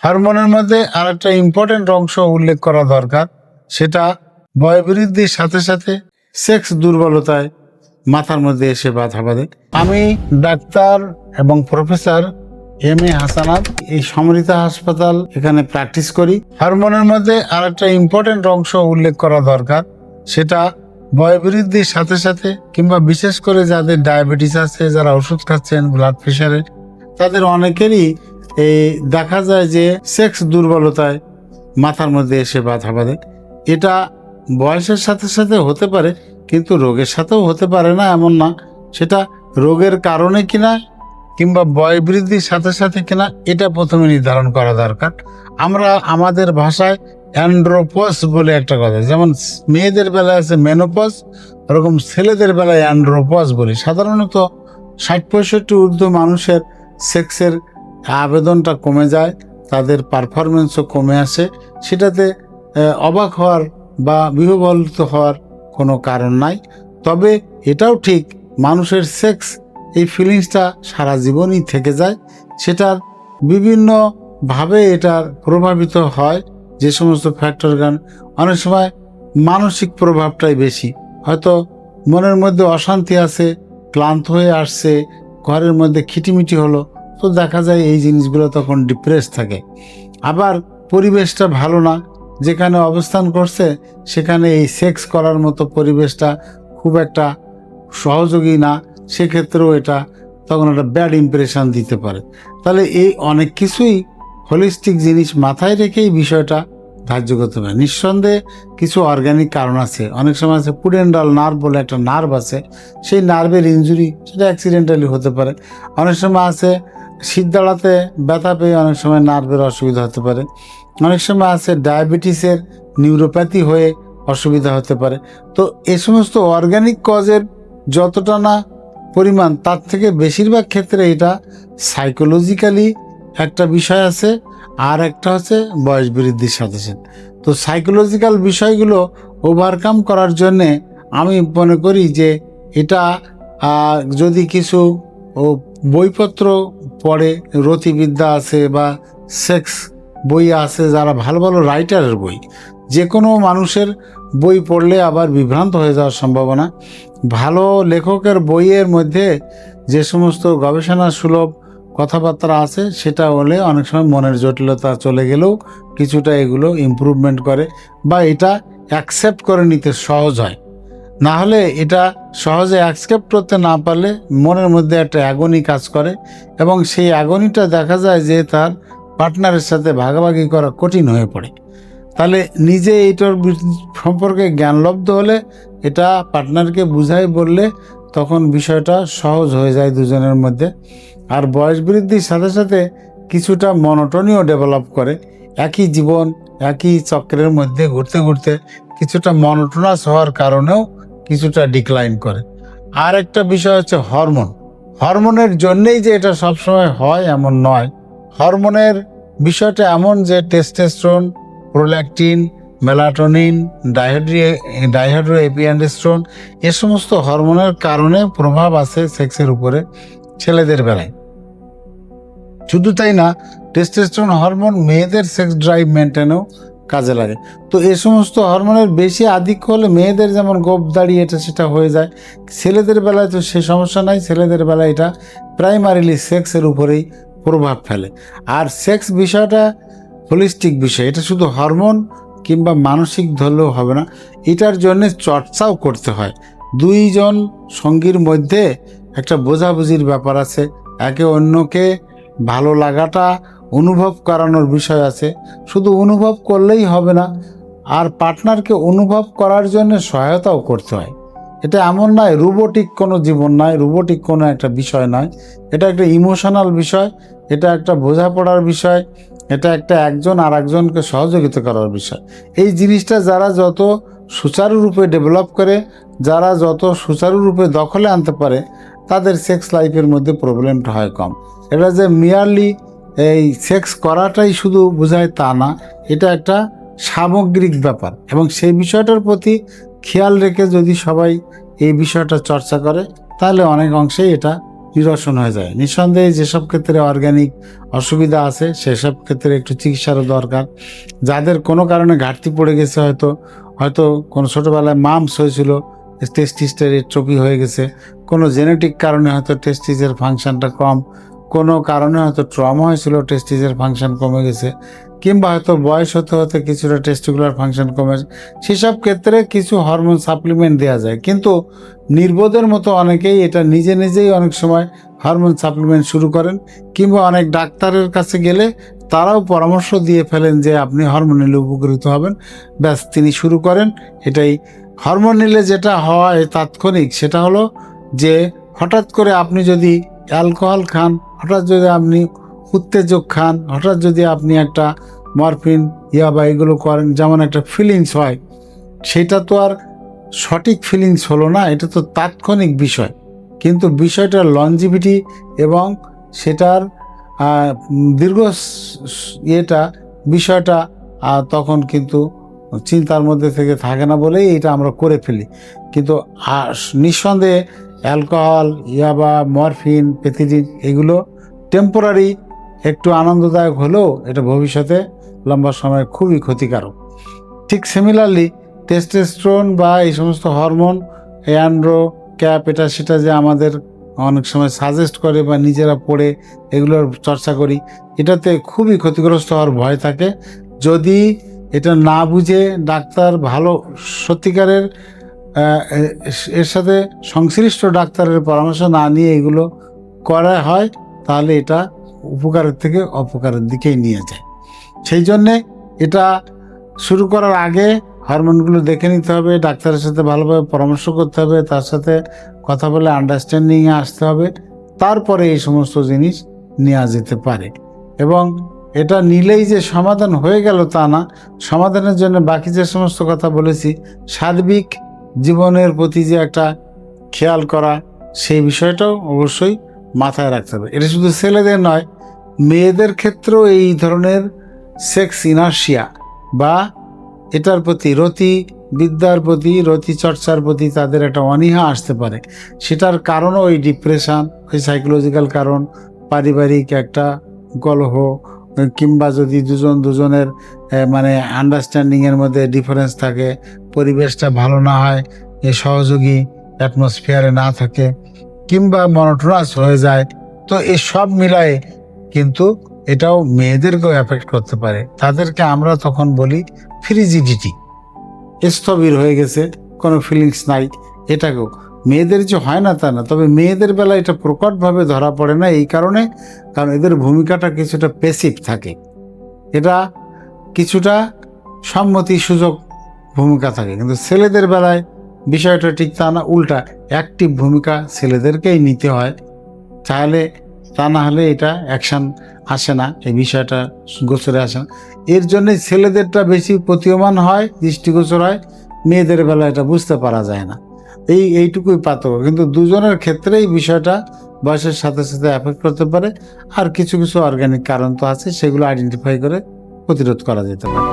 হরমোনের মধ্যে আরেকটা ইম্পর্টেন্ট অংশ উল্লেখ করা দরকার, সেটা বয়বৃদ্ধির সাথে সাথে সেক্স দুর্বলতায় মাথার মধ্যে এসে বাধা বাঁধে। আমি ডাক্তার এবং প্রফেসর এম.এ. হাসানাত, এই সমৃতা হাসপাতাল এখানে প্র্যাকটিস করি। হরমোনের মধ্যে আরেকটা ইম্পর্টেন্ট অংশ উল্লেখ করা দরকার, সেটা বয়বৃদ্ধির সাথে সাথে কিংবা বিশেষ করে যাদের ডায়াবেটিস আছে, যারা ওষুধ খাচ্ছেন ব্লাড প্রেশারের, তাদের অনেকেরই দেখা যায় যে সেক্স দুর্বলতায় মাথার মধ্যে এসে বাধা বাঁধে। এটা বয়সের সাথে সাথে হতে পারে, কিন্তু রোগের সাথেও হতে পারে না এমন না। সেটা রোগের কারণে কিনা কিংবা বয়বৃদ্ধির সাথে সাথে কিনা, এটা প্রথমে নির্ধারণ করা দরকার। আমরা আমাদের ভাষায় অ্যান্ড্রোপস বলে একটা কথা, যেমন মেয়েদের বেলায় আছে মেনোপজ, ওরকম ছেলেদের বেলায় অ্যান্ড্রোপস বলি। সাধারণত 60-65 ঊর্ধ্ব মানুষের সেক্সের আবেদনটা কমে যায়, তাদের পারফরমেন্সও কমে আসে। সেটাতে অবাক হওয়ার বা বিহ্বলিত হওয়ার কোনো কারণ নাই। তবে এটাও ঠিক, মানুষের সেক্স এই ফিলিংসটা সারা জীবনই থেকে যায়। সেটার বিভিন্নভাবে এটার প্রভাবিত হয় যে সমস্ত ফ্যাক্টর কারণ। অনেক সময় মানসিক প্রভাবটাই বেশি, হয়তো মনের মধ্যে অশান্তি আছে, ক্লান্ত হয়ে আসছে, ঘরের মধ্যে খিটিমিটি হলো, তো দেখা যায় এই জিনিসগুলো তখন ডিপ্রেস থাকে। আবার পরিবেশটা ভালো না, যেখানে অবস্থান করছে সেখানে এই সেক্স করার মতো পরিবেশটা খুব একটা সহযোগী না, সেক্ষেত্রেও এটা তখন একটা ব্যাড ইমপ্রেশন দিতে পারে। তাহলে এই অনেক কিছুই হোলিস্টিক জিনিস মাথায় রেখেই বিষয়টা ধার্য করতে পারে। নিঃসন্দেহে কিছু অর্গানিক কারণ আছে, অনেক সময় আছে পুডেন্ডাল নার্ভ বলে একটা নার্ভ আছে, সেই নার্ভের ইনজুরি, সেটা অ্যাক্সিডেন্টালি হতে পারে। অনেক সময় আছে শীত দাঁড়াতে ব্যথা পেয়ে অনেক সময় নার্ভের অসুবিধা হতে পারে। অনেক সময় আছে ডায়াবেটিসের নিউরোপ্যাথি হয়ে অসুবিধা হতে পারে। তো এই সমস্ত অর্গানিক কজের যতটা না পরিমাণ, তার থেকে বেশিরভাগ ক্ষেত্রে এটা সাইকোলজিক্যালি একটা বিষয় আছে, আর একটা হচ্ছে বয়স বৃদ্ধির সাথে সাথে। তো সাইকোলজিক্যাল বিষয়গুলো ওভারকাম করার জন্যে আমি মনে করি যে এটা যদি কিছু বইপত্র পড়ে, রতিবিদ্যা আছে বা সেক্স বই আছে, যারা ভালো ভালো রাইটারের বই, যে কোনো মানুষের বই পড়লে আবার বিভ্রান্ত হয়ে যাওয়ার সম্ভাবনা। ভালো লেখকের বইয়ের মধ্যে যে সমস্ত গবেষণা সুলভ কথাবার্তা আছে, সেটা হলে অনেক সময় মনের জটিলতা চলে গেলেও কিছুটা এগুলো ইমপ্রুভমেন্ট করে বা এটা অ্যাকসেপ্ট করে নিতে সহজ হয়। না হলে এটা সহজে অ্যাকসেপ্ট করতে না পারলে মনের মধ্যে একটা অ্যাগনি কাজ করে, এবং সেই অ্যাগনিটা দেখা যায় যে তার পার্টনারের সাথে ভাগাভাগি করা কঠিন হয়ে পড়ে। তাহলে নিজে এইটার সম্পর্কে জ্ঞানলব্ধ হলে, এটা পার্টনারকে বুঝাই বললে তখন বিষয়টা সহজ হয়ে যায় দুজনের মধ্যে। আর বয়স বৃদ্ধির সাথে সাথে কিছুটা মনোটনিও ডেভেলপ করে, একই জীবন একই চক্রের মধ্যে ঘুরতে ঘুরতে কিছুটা মনোটোনাস হওয়ার কারণেও কিছুটা ডিক্লাইন করে। আর একটা বিষয় হচ্ছে হরমোন। হরমোনের জন্যেই যে এটা সবসময় হয় এমন নয়। হরমোনের বিষয়টা এমন যে টেস্টোস্টেরন, প্রোল্যাকটিন, মেলাটোনিন, ডাইহাইড্রোএপিঅ্যান্ডোস্টেরন, এ সমস্ত হরমোনের কারণে প্রভাব আছে সেক্সের উপরে ছেলেদের বেলায়। শুধু তাই না, টেস্টোস্টেরন হরমোন মেয়েদের সেক্স ড্রাইভ মেনটেনেও কাজে লাগে। তো এ সমস্ত হরমোনের বেশি আধিক্য হলে মেয়েদের যেমন গোপ দাড়ি এটা সেটা হয়ে যায়, ছেলেদের বেলায় তো সে সমস্যা নাই। ছেলেদের বেলায় এটা প্রাইমারিলি সেক্সের উপরেই প্রভাব ফেলে। আর সেক্স বিষয়টা হোলিস্টিক বিষয়, এটা শুধু হরমোন কিংবা মানসিক ধরলেও হবে না, এটার জন্য চর্চাও করতে হয়। দুইজন সঙ্গীর মধ্যে একটা বোঝাবুঝির ব্যাপার আছে, একে অন্যকে ভালো লাগাটা অনুভব করানোর বিষয় আছে। শুধু অনুভব করলেই হবে না, আর পার্টনারকে অনুভব করার জন্য সহায়তাও করতে হয়। এটা এমন নয় রোবোটিক কোনো জীবন নয়, রোবোটিক কোনো একটা বিষয় নয়। এটা একটা ইমোশনাল বিষয়, এটা একটা বোঝাপড়ার বিষয়, এটা একটা একজন আর একজনকে সহযোগিতা করার বিষয়। এই জিনিসটা যারা যত সুচারুরূপে ডেভেলপ করে, যারা যত সুচারুরূপে দখলে আনতে পারে, তাদের সেক্স লাইফের মধ্যে প্রবলেমটা হয় কম। এটা যে মিয়ারলি এই সেক্স করাটাই শুধু বোঝায় তা না, এটা একটা সামগ্রিক ব্যাপার, এবং সেই বিষয়টার প্রতি খেয়াল রেখে যদি সবাই এই বিষয়টা চর্চা করে, তাহলে অনেক অংশেই এটা নিরসন হয়ে যায়। নিঃসন্দেহে যেসব ক্ষেত্রে অর্গানিক অসুবিধা আছে সেসব ক্ষেত্রে একটু চিকিৎসারও দরকার। যাদের কোনো কারণে ঘাটতি পড়ে গেছে, হয়তো হয়তো কোনো ছোটোবেলায় মামস হয়েছিল, টেস্টিসের ট্রফি হয়ে গেছে, কোনো জেনেটিক কারণে হয়তো টেস্টিসের ফাংশনটা কম, কোনো কারণে হয়তো ট্রমা হয়েছিল, টেস্টিসের ফাংশন কমে গেছে, কিংবা হয়তো বয়স হতে হতে কিছুটা টেস্টিকুলার ফাংশন কমে, সেসব ক্ষেত্রে কিছু হরমোন সাপ্লিমেন্ট দেওয়া যায়। কিন্তু নির্বোধের মতো অনেকেই এটা নিজে নিজেই অনেক সময় হরমোন সাপ্লিমেন্ট শুরু করেন, কিংবা অনেক ডাক্তারের কাছে গেলে তারাও পরামর্শ দিয়ে ফেলেন যে আপনি হরমোন নিলে উপকৃত হবেন, ব্যাস তিনি শুরু করেন এটাই। হরমোন নিলে যেটা হয় তাৎক্ষণিক, সেটা হলো যে হঠাৎ করে আপনি যদি অ্যালকোহল খান, হঠাৎ যদি আপনি উত্তেজক খান, হঠাৎ যদি আপনি একটা মরফিন বা এগুলো করেন, যেমন একটা ফিলিংস হয়, সেটা তো আর সঠিক ফিলিংস হলো না, এটা তো তাৎক্ষণিক বিষয়। কিন্তু বিষয়টার লঞ্জিভিটি এবং সেটার দীর্ঘ বিষয়টা তখন কিন্তু চিন্তার মধ্যে থেকে থাকে না বলেই এটা আমরা করে ফেলি। কিন্তু নিঃসন্দেহে অ্যালকোহল, ইয়াবা, মরফিন, পেথিডিন এগুলো টেম্পোরারি একটু আনন্দদায়ক হলেও এটা ভবিষ্যতে লম্বা সময় খুবই ক্ষতিকারক। ঠিক সিমিলারলি টেস্টোস্টেরন বা এই সমস্ত হরমোন, অ্যান্ড্রো, ক্যাপ, এটা সেটা যে আমাদের অনেক সময় সাজেস্ট করে বা নিজেরা পড়ে এগুলোর চর্চা করি, এটাতে খুবই ক্ষতিগ্রস্ত হওয়ার ভয় থাকে। যদি এটা না বুঝে ডাক্তার ভালো সত্যিকারের এর সাথে সংশ্লিষ্ট ডাক্তারের পরামর্শ না নিয়ে এগুলো করা হয়, তাহলে এটা উপকারের থেকে অপকারের দিকেই নিয়ে যায়। সেই জন্যে এটা শুরু করার আগে হরমোনগুলো দেখে নিতে হবে, ডাক্তারের সাথে ভালোভাবে পরামর্শ করতে হবে, তার সাথে কথা বলে আন্ডারস্ট্যান্ডিংয়ে আসতে হবে, তারপরে এই সমস্ত জিনিস নেওয়া যেতে পারে। এবং এটা নিলেই যে সমাধান হয়ে গেল তা না, সমাধানের জন্য বাকি যে সমস্ত কথা বলেছি, সার্বিক জীবনের প্রতি যে একটা খেয়াল করা, সেই বিষয়টাও অবশ্যই মাথায় রাখতে হবে। এটা শুধু ছেলেদের নয়, মেয়েদের ক্ষেত্রেও এই ধরনের সেক্স ইনার্শিয়া বা এটার প্রতি বিদ্যার প্রতি, রতি চর্চার প্রতি তাদের একটা অনীহা আসতে পারে। সেটার কারণও ওই ডিপ্রেশন, ওই সাইকোলজিক্যাল কারণ, পারিবারিক একটা কলহ, কিংবা যদি দুজনের মানে আন্ডারস্ট্যান্ডিংয়ের মধ্যে ডিফারেন্স থাকে, পরিবেশটা ভালো না হয়, সহযোগী অ্যাটমসফিয়ারে না থাকে, কিংবা মনোটোনাস হয়ে যায়, তো এই সব মিলায়ে কিন্তু এটাও মেয়েদেরকেও এফেক্ট করতে পারে। তাদেরকে আমরা তখন বলি ফ্রিজিডিটি, স্থবির হয়ে গেছে, কোনো ফিলিংস নাই। এটাকেও মেয়েদের যে হয় না তা না, তবে মেয়েদের বেলা এটা প্রকটভাবে ধরা পড়ে না এই কারণে, কারণ এদের ভূমিকাটা কিছুটা প্যাসিভ থাকে, এটা কিছুটা সম্মতি সুযোগ ভূমিকা থাকে। কিন্তু ছেলেদের বেলায় বিষয়টা ঠিক তা না, উল্টা অ্যাক্টিভ ভূমিকা ছেলেদেরকেই নিতে হয়, তাহলে তা না হলে এটা অ্যাকশান আসে না, এই বিষয়টা গোচরে আসে না। এর জন্যে ছেলেদেরটা বেশি প্রতীয়মান হয়, দৃষ্টিগোচর হয়, মেয়েদের বেলা এটা বুঝতে পারা যায় না। এইটুকুই পার্থক্য। কিন্তু দুজনের ক্ষেত্রেই বিষয়টা বয়সের সাথে সাথে এফেক্ট করতে পারে। আর কিছু কিছু অর্গানিক কারণ তো আছে, সেগুলো আইডেন্টিফাই করে প্রতিরোধ করা যেতে পারে।